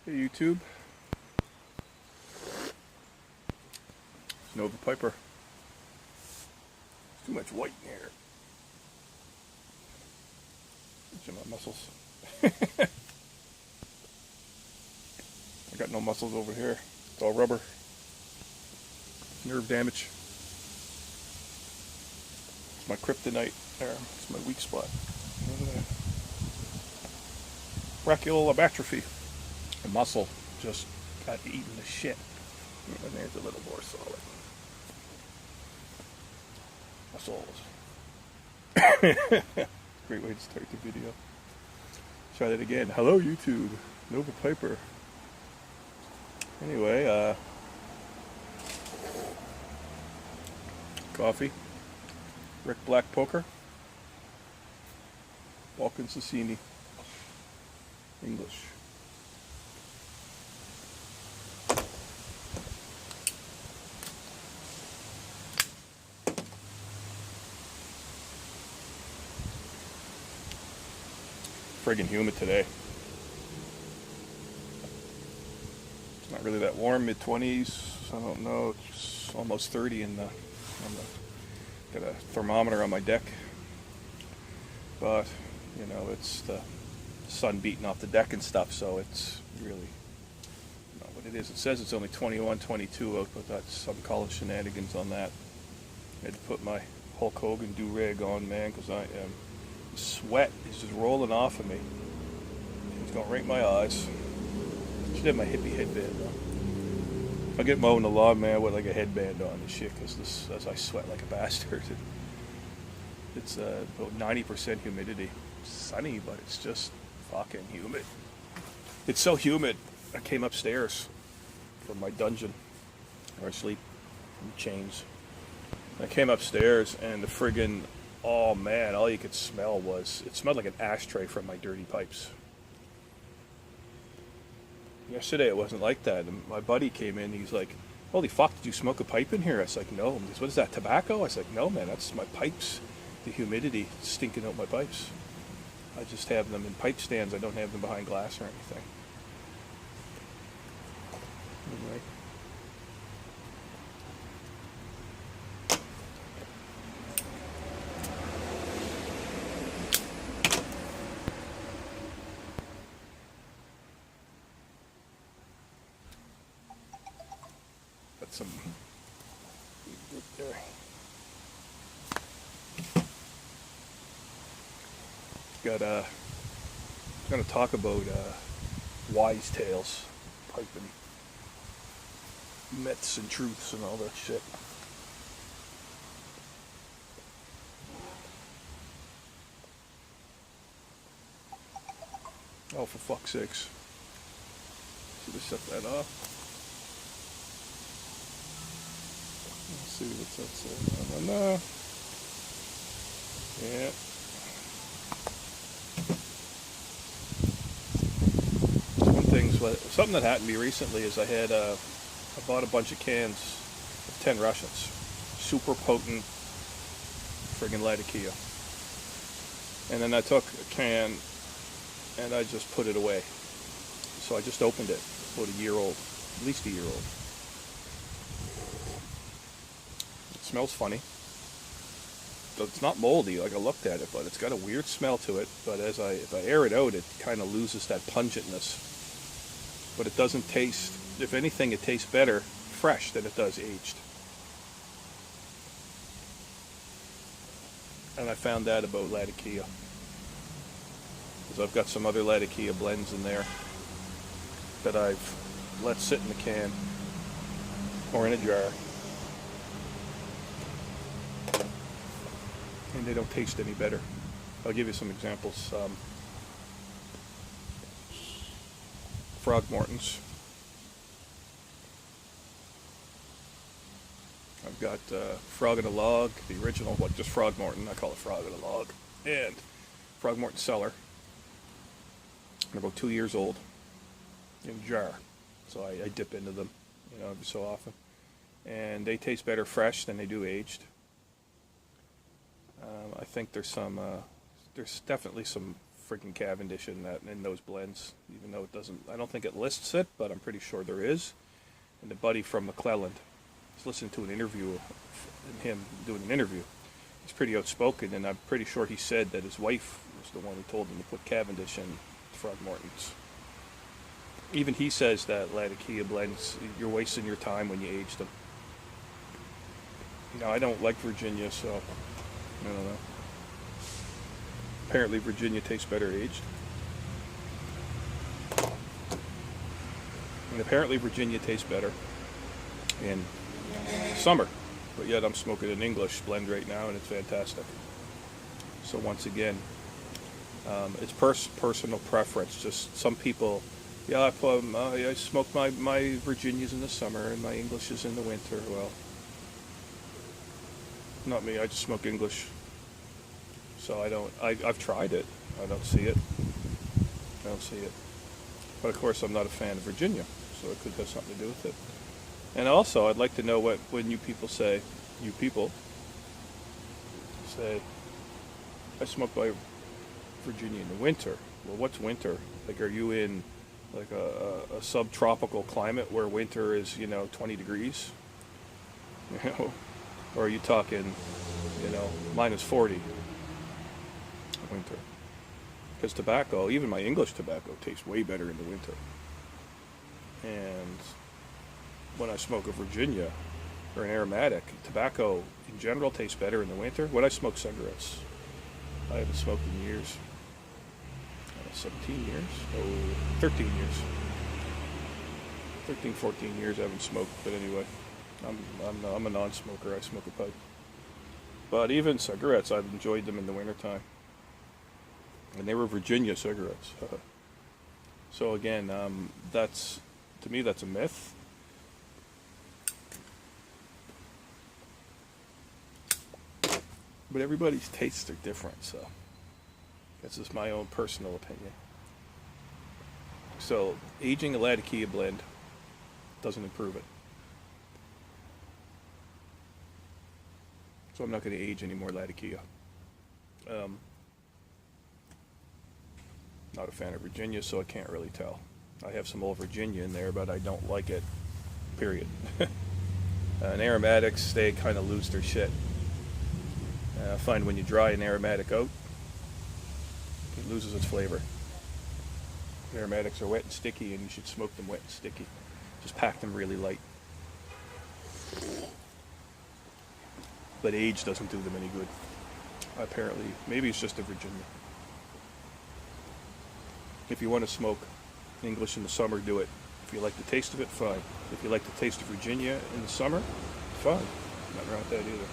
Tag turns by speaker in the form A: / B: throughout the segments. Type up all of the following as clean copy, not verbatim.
A: Hey YouTube, it's Nova Piper. Too much white in here. Itching my muscles. I got no muscles over here. It's all rubber. Nerve damage. It's my kryptonite there. It's my weak spot. Brachial atrophy. The muscle just got eaten to shit. And there's a little more solid. Muscles. Great way to start the video. Try that again. Hello YouTube, Nova Piper. Anyway, coffee, Rick Black Poker, Balkan Sassini, English. Friggin' humid today. It's not really that warm, mid-20s. I don't know. It's almost 30 in the. Got a thermometer on my deck, but you know it's the sun beating off the deck and stuff, so it's really not what it is. It says it's only 21, 22 out, but that's some college shenanigans on that. I had to put my Hulk Hogan do-rag on, man, because I am. Sweat is just rolling off of me. It's going right in my eyes. Should have my hippie headband on. If I get mowing the lawn, man, with like a headband on and shit, because this, as I sweat like a bastard. It's about 90% humidity. It's sunny, but it's just fucking humid. It's so humid. I came upstairs from my dungeon, where I sleep in chains. I came upstairs and the friggin', oh man, all you could smell was, it smelled like an ashtray from my dirty pipes. Yesterday it wasn't like that. And my buddy came in, he's like, holy fuck, did you smoke a pipe in here? I was like, no. He goes, what is that, tobacco? I was like, no man, that's my pipes. The humidity stinking out my pipes. I just have them in pipe stands. I don't have them behind glass or anything. Anyway. Got some good there. I'm going to talk about wise tales, piping, myths and truths and all that shit. Oh, for fuck's sakes. Should have shut that off. Let's see what's that saying. No. Yeah. Something that happened to me recently is I bought a bunch of cans of 10 Russians. Super potent friggin' Latakia. And then I took a can and I just put it away. So I just opened it, about a year old, at least a year old. It smells funny. It's not moldy, like I looked at it, but it's got a weird smell to it. But if I air it out, it kind of loses that pungentness. But it doesn't taste, if anything, it tastes better fresh than it does aged. And I found that about Latakia. Because I've got some other Latakia blends in there that I've let sit in the can or in a jar. And they don't taste any better. I'll give you some examples. Frogmortons. I've got Frog in a Log, the original, just Frogmorton. I call it Frog in a Log. And Frogmorton Cellar. They're about 2 years old in a jar. So I dip into them, every so often. And they taste better fresh than they do aged. I think there's definitely some freaking Cavendish in those blends, even though it doesn't. I don't think it lists it, but I'm pretty sure there is. And the buddy from McClelland, I was listening to an interview of him doing an interview. He's pretty outspoken, and I'm pretty sure he said that his wife was the one who told him to put Cavendish in Throgmorton's. Even he says that Latakia blends, you're wasting your time when you age them. You know, I don't like Virginia, so I don't know. Apparently Virginia tastes better aged. And apparently Virginia tastes better in summer. But yet I'm smoking an English blend right now, and it's fantastic. So once again, it's personal preference. Just some people, yeah, I smoke my Virginias in the summer and my Englishes in the winter. Well, not me. I just smoke English. So I've tried it. I don't see it. But of course, I'm not a fan of Virginia, so it could have something to do with it. And also, I'd like to know when you people say, I smoke my Virginia in the winter. Well, what's winter? Like, are you in like a subtropical climate where winter is, 20 degrees? Or are you talking, minus 40 winter? Because tobacco, even my English tobacco, tastes way better in the winter. And when I smoke a Virginia or an aromatic, tobacco in general tastes better in the winter. When I smoke cigarettes, I haven't smoked in years. 17 years? Oh, 13 years. 13, 14 years I haven't smoked, but anyway, I'm a non-smoker. I smoke a pipe. But even cigarettes, I've enjoyed them in the wintertime. And they were Virginia cigarettes. So again, to me, that's a myth. But everybody's tastes are different, so this is my own personal opinion. So aging a Latakia blend doesn't improve it. So I'm not going to age any more Latakia. Not a fan of Virginia, so I can't really tell. I have some old Virginia in there, but I don't like it, period. And aromatics, they kind of lose their shit. I find when you dry an aromatic out, it loses its flavor. Aromatics are wet and sticky, and you should smoke them wet and sticky. Just pack them really light. But age doesn't do them any good. Apparently, maybe it's just a Virginia. If you want to smoke English in the summer, do it. If you like the taste of it, fine. If you like the taste of Virginia in the summer, fine. Nothing wrong with that either.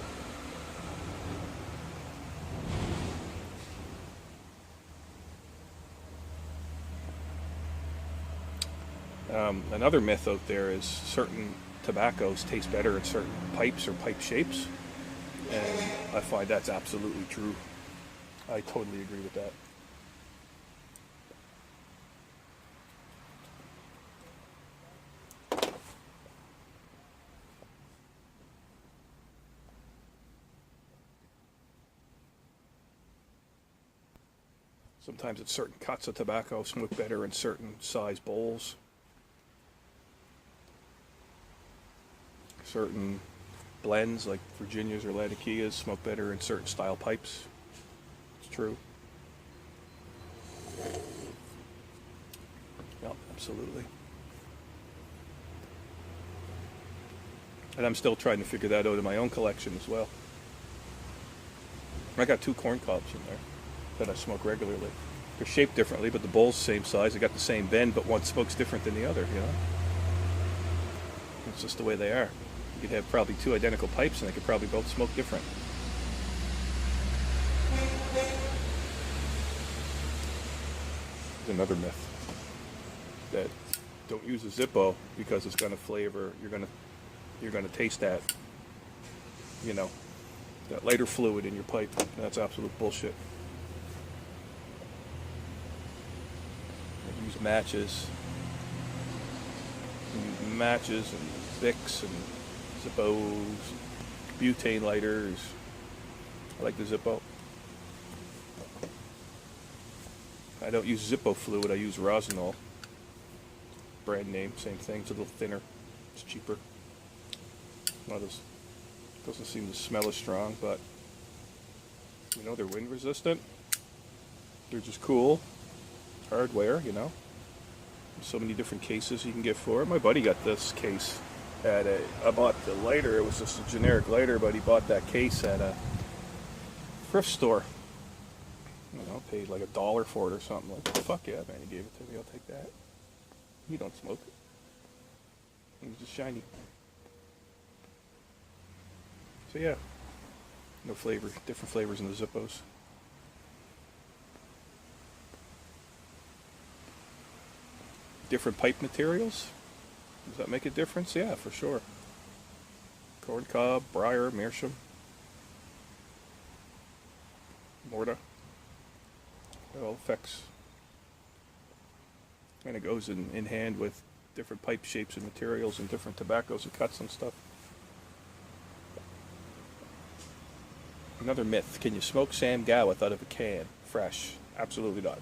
A: Another myth out there is certain tobaccos taste better in certain pipes or pipe shapes, and I find that's absolutely true. I totally agree with that. Sometimes it's certain cuts of tobacco smoke better in certain size bowls. Certain blends, like Virginias or Latakias, smoke better in certain style pipes. It's true. Yeah, absolutely. And I'm still trying to figure that out in my own collection as well. I got 2 corn cobs in there that I smoke regularly. They're shaped differently, but the bowl's the same size. They got the same bend, but one smokes different than the other, It's just the way they are. You could have probably 2 identical pipes, and they could probably both smoke different. There's another myth that don't use a Zippo because it's going to flavor. You're going to taste that, that lighter fluid in your pipe. That's absolute bullshit. Use matches. Use matches and Vicks and Zippos, butane lighters. I like the Zippo. I don't use Zippo fluid, I use Rosinol. Brand name, same thing, it's a little thinner, it's cheaper. Not as, doesn't seem to smell as strong, but you know, they're wind resistant. They're just cool hardware, you know. There's so many different cases you can get for it. My buddy got this case at I bought the lighter, it was just a generic lighter, but he bought that case at a thrift store. You know, paid like $1 for it or something. Like, fuck yeah, man, he gave it to me, I'll take that. You don't smoke it. It was just shiny. So yeah, no flavor, different flavors in the Zippos. Different pipe materials? Does that make a difference? Yeah, for sure. Corn cob, briar, meerschaum, morta. It all affects. And it goes in hand with different pipe shapes and materials and different tobaccos and cuts and stuff. Another myth. Can you smoke Sam Gawith out of a can, fresh? Absolutely not.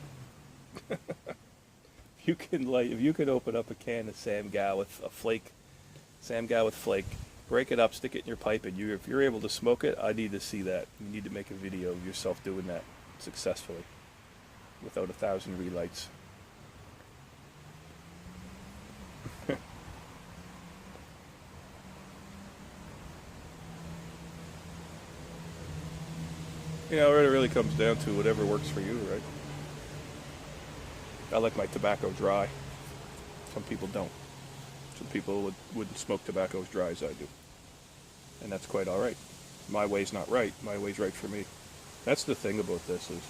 A: If you can open up a can of Sam Gawith, a flake, Sam Gawith flake, break it up, stick it in your pipe, and if you're able to smoke it, I need to see that. You need to make a video of yourself doing that successfully, without 1,000 relights. You know, it really comes down to whatever works for you, right? I like my tobacco dry. Some people don't. Some people wouldn't smoke tobacco as dry as I do. And that's quite all right. My way's not right. My way's right for me. That's the thing about this is,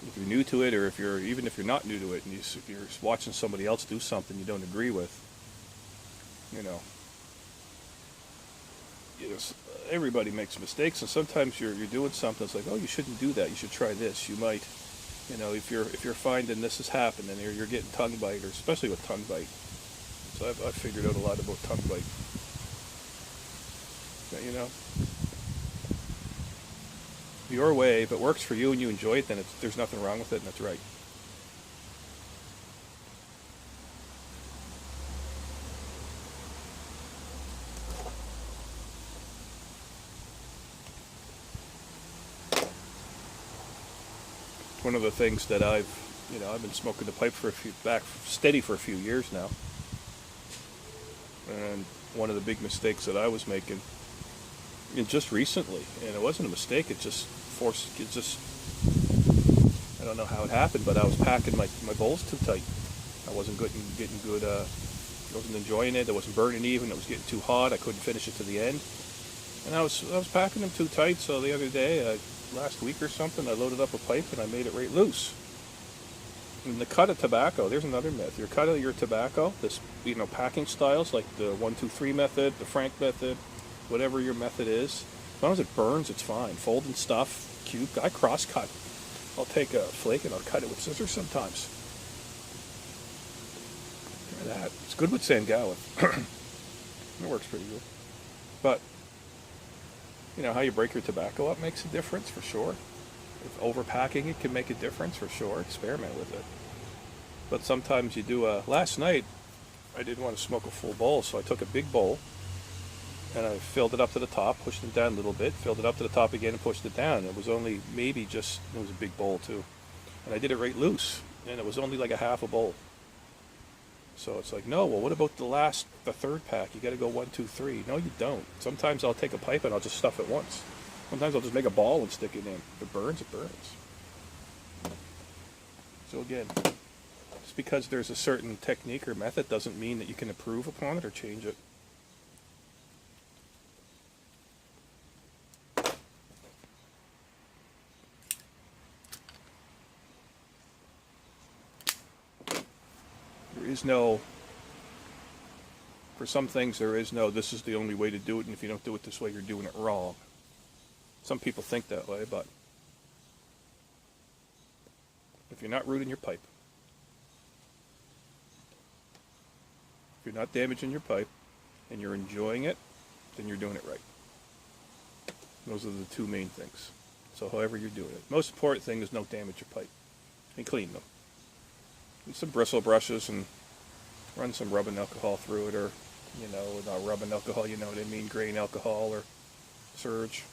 A: if you're new to it, or even if you're not new to it, and if you're watching somebody else do something you don't agree with, you know, everybody makes mistakes, and sometimes you're doing something. It's like, oh, you shouldn't do that. You should try this. You might, you know, if you're finding this is happening, or you're getting tongue bite, or especially with tongue bite. So I've figured out a lot about tongue bite. But, you know, your way. If it works for you and you enjoy it, then there's nothing wrong with it, and that's right. One of the things that I've been smoking the pipe steady for a few years now, and one of the big mistakes that I was making, and just recently, and it wasn't a mistake, I don't know how it happened, but I was packing my bowls too tight. I wasn't getting good, wasn't enjoying it, I wasn't burning even, it was getting too hot, I couldn't finish it to the end, and I was packing them too tight. So the other day, last week or something, I loaded up a pipe and I made it right loose. And the cut of tobacco, there's another myth. Your cut of your tobacco, this, packing styles like the 1-2-3 method, the Frank method, whatever your method is, as long as it burns, it's fine. Folding stuff, cube, I cross cut. I'll take a flake and I'll cut it with scissors sometimes. Try that. It's good with Sam Gawith. It works pretty good. But how you break your tobacco up makes a difference for sure. If overpacking it can make a difference for sure. Experiment with it. But sometimes you do last night I didn't want to smoke a full bowl, so I took a big bowl and I filled it up to the top, pushed it down a little bit, filled it up to the top again and pushed it down. It was only it was a big bowl too. And I did it right loose, and it was only like a half a bowl. So it's like, no, well, what about the third pack? You got to go 1, 2, 3. No, you don't. Sometimes I'll take a pipe and I'll just stuff it once. Sometimes I'll just make a ball and stick it in. If it burns, it burns. So again, just because there's a certain technique or method doesn't mean that you can improve upon it or change it. For some things there is no, this is the only way to do it, and if you don't do it this way, you're doing it wrong. Some people think that way, but if you're not rooting your pipe, if you're not damaging your pipe, and you're enjoying it, then you're doing it right. Those are the two main things. So however you're doing it. Most important thing is don't damage your pipe. And clean them. And some bristle brushes and run some rubbing alcohol through it, or, not rubbing alcohol, you know what I mean, grain alcohol or Surge.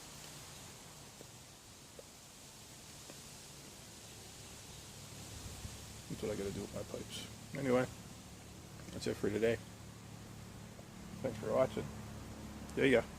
A: That's what I gotta do with my pipes. Anyway, that's it for today. Thanks for watching. There you go.